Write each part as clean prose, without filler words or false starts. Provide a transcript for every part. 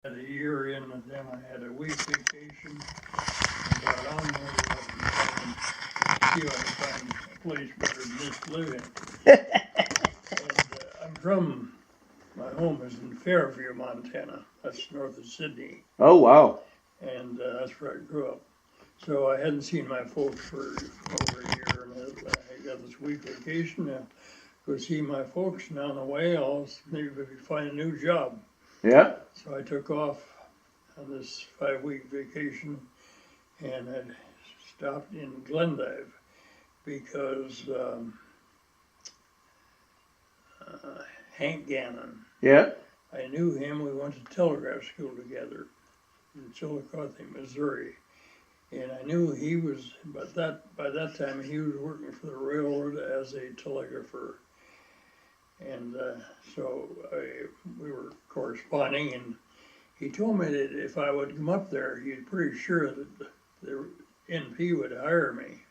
Had a year in, and then I had a week vacation. And got on there and see if I could find a place better than this to live in. And I'm from, my home is in Fairview, Montana. That's north of Sydney. Oh, wow. And that's where I grew up. So I hadn't seen my folks for over a year, and I got this week vacation to go see my folks. And on the way, I'll maybe find a new job. Yeah. So I took off on this 5-week vacation, and I stopped in Glendive because Hank Gannon. Yeah. I knew him. We went to telegraph school together in Chillicothe, Missouri. And I knew he was, but by that time he was working for the railroad as a telegrapher. And so we were corresponding, and he told me that if I would come up there, he's pretty sure that the NP would hire me.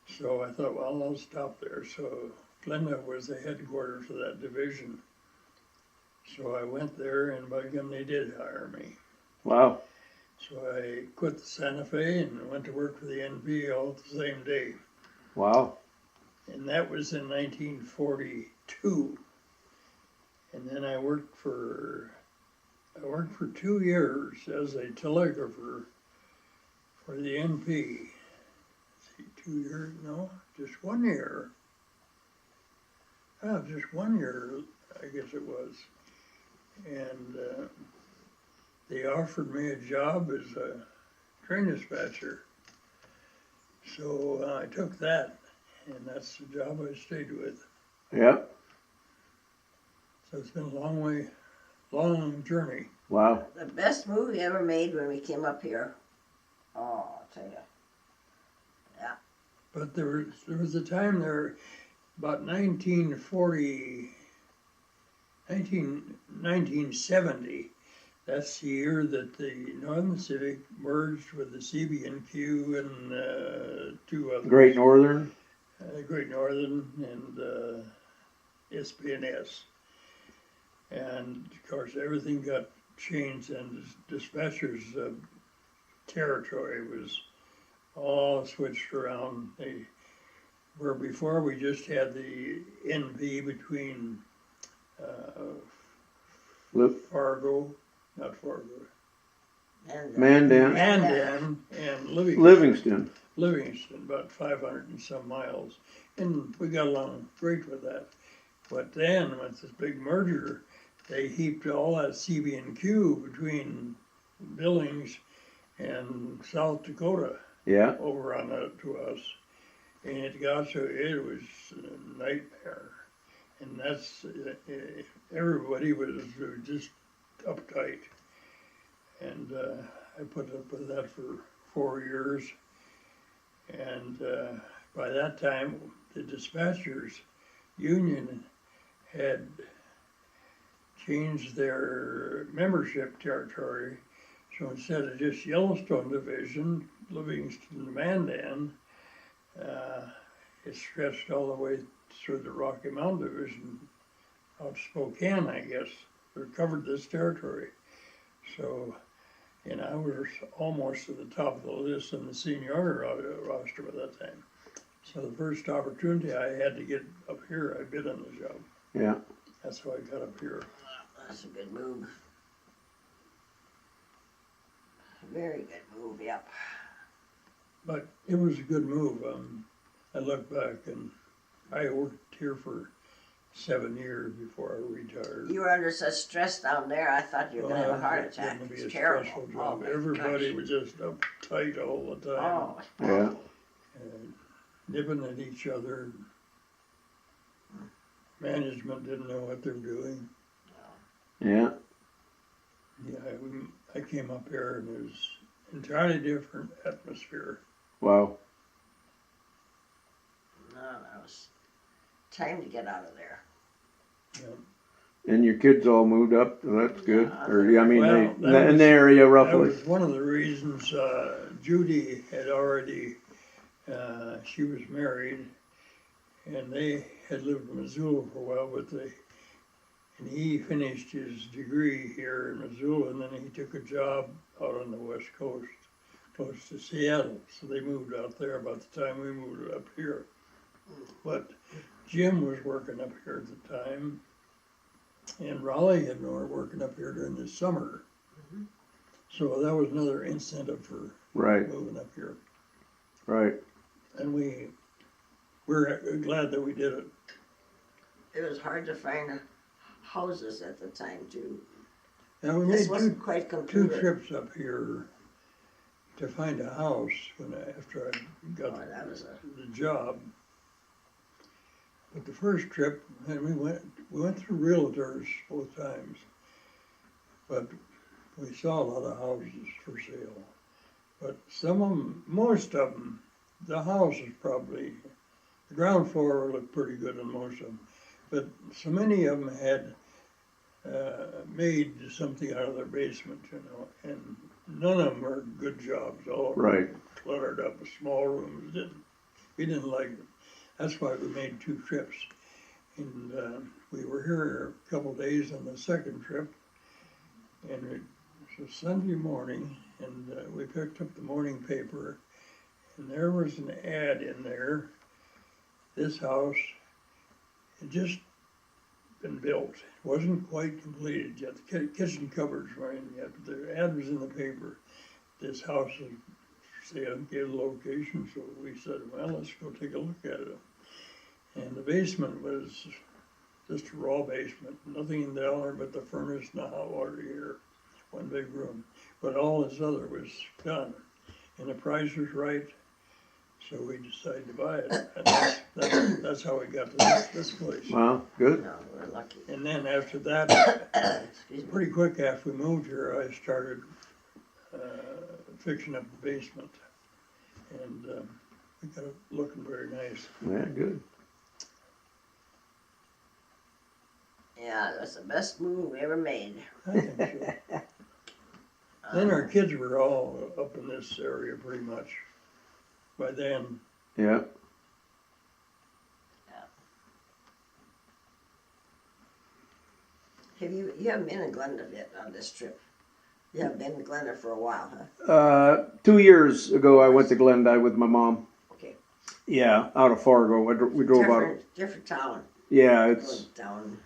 So I thought, well, I'll stop there. So Glendive was the headquarters of that division. So I went there, and by God, they did hire me. Wow. So I quit the Santa Fe and went to work for the NP all the same day. Wow. And that was in 1942. And then I worked for 2 years as a telegrapher for the NP. Let's see, 2 years? No, just 1 year. Oh, just 1 year, I guess it was. And they offered me a job as a train dispatcher. So I took that, and that's the job I stayed with. Yeah. So it's been a long journey. Wow. The best movie ever made when we came up here. Oh, I'll tell you. Yeah. But there was a time there, about 1970, that's the year that the Northern Pacific merged with the CB&Q and two others. Great Northern. Great Northern and SP&S. And of course, everything got changed, and dispatchers' territory was all switched around. Where before we just had the NP between Fargo, not Fargo, Mandan. and Livingston. Livingston, about 500 and some miles. And we got along great with that. But then with this big merger, they heaped all that CB&Q between Billings and South Dakota. Yeah. Over on to us. And it got so, it was a nightmare. And that's, everybody was just uptight. And I put up with that for 4 years. And by that time, the dispatchers union had changed their membership territory. So instead of just Yellowstone Division, Livingston to Mandan, it stretched all the way through the Rocky Mountain Division, out Spokane, I guess, that covered this territory. So, and I was almost at the top of the list in the seniority roster by that time. So the first opportunity I had to get up here, I bid on the job. Yeah. That's how I got up here. That's a good move. Very good move, yep. But it was a good move. I look back, and I worked here for 7 years before I retired. You were under such stress down there, I thought you were going to have a heart attack. It was It's a terrible. stressful job. Oh, Everybody gosh. was just uptight all the time. Oh, Yeah. And nipping at each other. Management didn't know what they were doing. Yeah. Yeah, I came up here, and it was entirely different atmosphere. Wow. no, that was time to get out of there. Yeah. And your kids all moved up, so that's good. Or, I mean, Well, they, in the area That roughly. was one of the reasons Judy had already, she was married, and they had lived in Missoula for a while, but they And he finished his degree here in Missoula, and then he took a job out on the West Coast, close to Seattle. So they moved out there about the time we moved up here. But Jim was working up here at the time, and Raleigh had been working up here during the summer. So that was another incentive for Right. moving up here. Right. And we're glad that we did it. It was hard to find houses at the time too. Now we This made wasn't quite two computer. trips up here to find a house after I got that was the job. But the first trip, and we went through realtors both times, but we saw a lot of houses for sale. But some of them, most of them, the house is probably, the ground floor looked pretty good on most of them. But so many of them had made something out of their basement, and none of them were good jobs. All of them Right. cluttered up with small rooms. We didn't like it. That's why we made two trips. And we were here a couple days on the second trip, and it was Sunday morning, and we picked up the morning paper, and there was an ad in there. This house had just been built. It wasn't quite completed yet. The kitchen cupboards weren't in yet, but the ad was in the paper. This house is for sale, gave the location, so we said, well, let's go take a look at it. And the basement was just a raw basement, nothing down there but the furnace and the hot water heater, one big room. But all this other was done, and the price was right, so we decided to buy it. And that's how we got to this place. Wow. Good. No, we're lucky. And then after that, Excuse me. pretty quick after we moved here, I started fixing up the basement, and we got it looking very nice. Yeah. Good. Yeah, that's the best move we ever made. I think so. Then our kids were all up in this area pretty much by then. Yeah. You haven't been in Glendive yet on this trip? You haven't been in Glendive for a while, huh? 2 years ago, I went to Glendive with my mom. Okay. Yeah, out of Fargo. We drove out. Different town. Yeah, it's Down.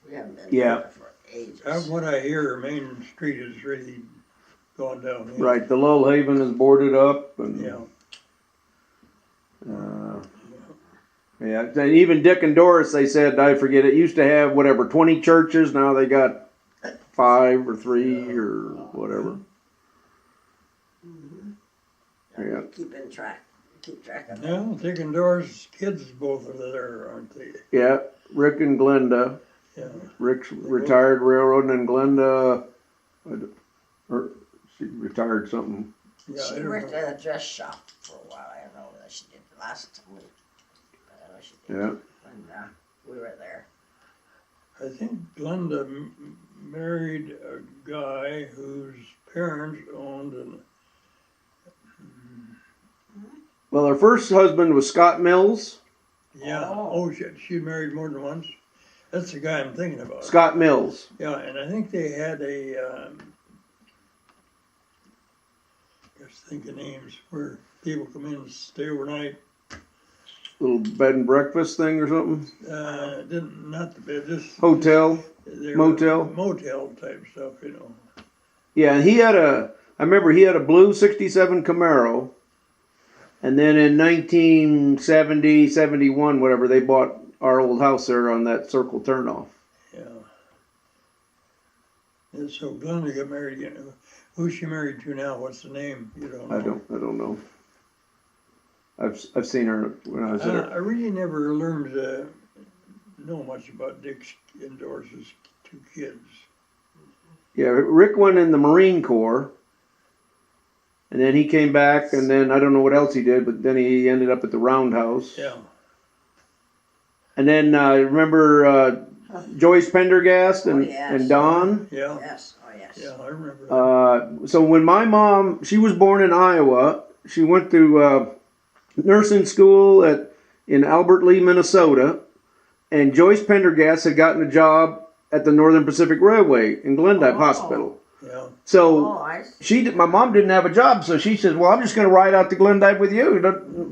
We haven't been Yeah. there for ages. From what I hear, Main Street is really gone downhill. right. The Lull Haven is boarded up, and Yeah. yeah. Even Dick and Doris, they said, I forget, it used to have whatever 20 churches. Now they got 5 or 3 or whatever. Yeah. Keep track of that. Well, Dick and Doris' kids both are there, aren't they? Yeah, Rick and Glenda. Yeah. Rick's retired railroad, and Glenda, or she retired something. Yeah, I She don't worked know. at a dress shop for a while. I don't know that she did the last time. I know she did. Yeah. When we were there. I think Glenda married a guy whose parents owned an. Well, her first husband was Scott Mills. Yeah. Oh. She married more than once. That's the guy I'm thinking about. Scott Mills. Yeah, and I think they had a. Just think of names where people come in and stay overnight. Little bed and breakfast thing or something. Not the bed, just Hotel. they were Motel? motel type stuff, Yeah, and I remember he had a blue 67 Camaro. And then in 1970, 71, whatever, they bought our old house there on that circle turnoff. Yeah. And so Glenda got married again. Who's she married to now? What's the name? You don't know. I don't know. I've seen her when I was there. I really never learned to know much about Dick and Doris's two kids. Yeah, Rick went in the Marine Corps. And then he came back, and then I don't know what else he did, but then he ended up at the Roundhouse. Yeah. And then remember Joyce Pendergast and, yes. and Don? Yeah. Yes. Oh, yes. Yeah, I remember that. So when my mom, she was born in Iowa. She went to nursing school in Albert Lee, Minnesota. and Joyce Pendergast had gotten a job at the Northern Pacific Railway in Glendive Oh. Hospital. Yeah. So I see. my mom didn't have a job, so she says, well, I'm just going to ride out to Glendive with you.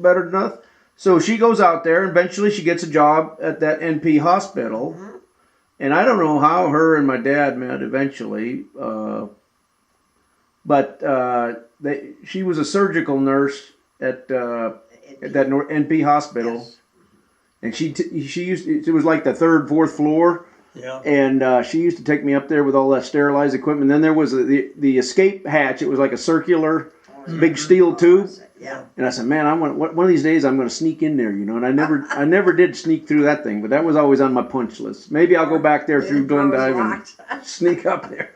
Better than nothing. So she goes out there, and eventually she gets a job at that NP hospital. Mhm. And I don't know how her and my dad met eventually, but she was a surgical nurse at that NP hospital. Yes. And it was like the third, fourth floor. Yeah. And she used to take me up there with all that sterilized equipment. Then there was the escape hatch. It was like a circular, big steel tube. Yeah. And I said, man, one of these days I'm going to sneak in there, you know. And I never did sneak through that thing, but that was always on my punch list. Maybe I'll go back there through Glendive and sneak up there.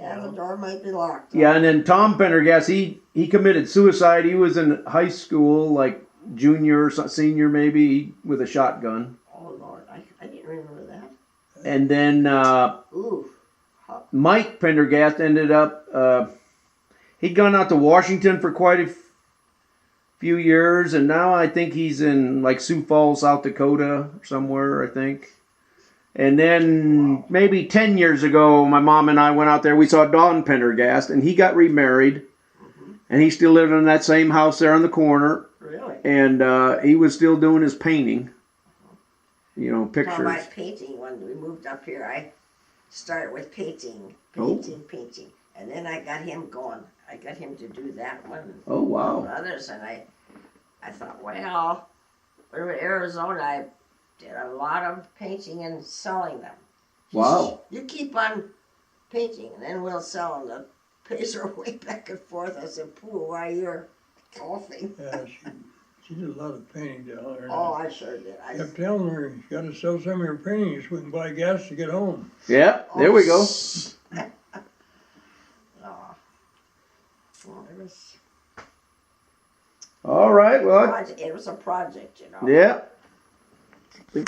Yeah, the door might be locked. Yeah, and then Tom Pendergast, he committed suicide. He was in high school, like junior or senior maybe, with a shotgun. Oh Lord, I didn't remember that. And then Ooh. Mike Pendergast ended up, he'd gone out to Washington for quite a few years, and now I think he's in like Sioux Falls, South Dakota, somewhere, I think. And then maybe 10 years ago, my mom and I went out there. We saw Don Pendergast, and he got remarried, and he still lived in that same house there on the corner. Really? And he was still doing his painting, you know, pictures. Well, my painting, when we moved up here, I started with painting, and then I got him going. I got him to do that one. Oh, wow. And others, and I thought, well, when we were in Arizona, I did a lot of painting and selling them. Wow. You keep on painting, and then we'll sell them. The pays our way back and forth. I said, "Pooh, why you're golfing?" Yeah, she did a lot of painting down there. Oh, I sure did. I kept telling her, you got to sell some of your paintings so we can buy gas to get home. Yeah, there we go. Oh. Well, it was. All right, well. It was a project, you know. Yeah.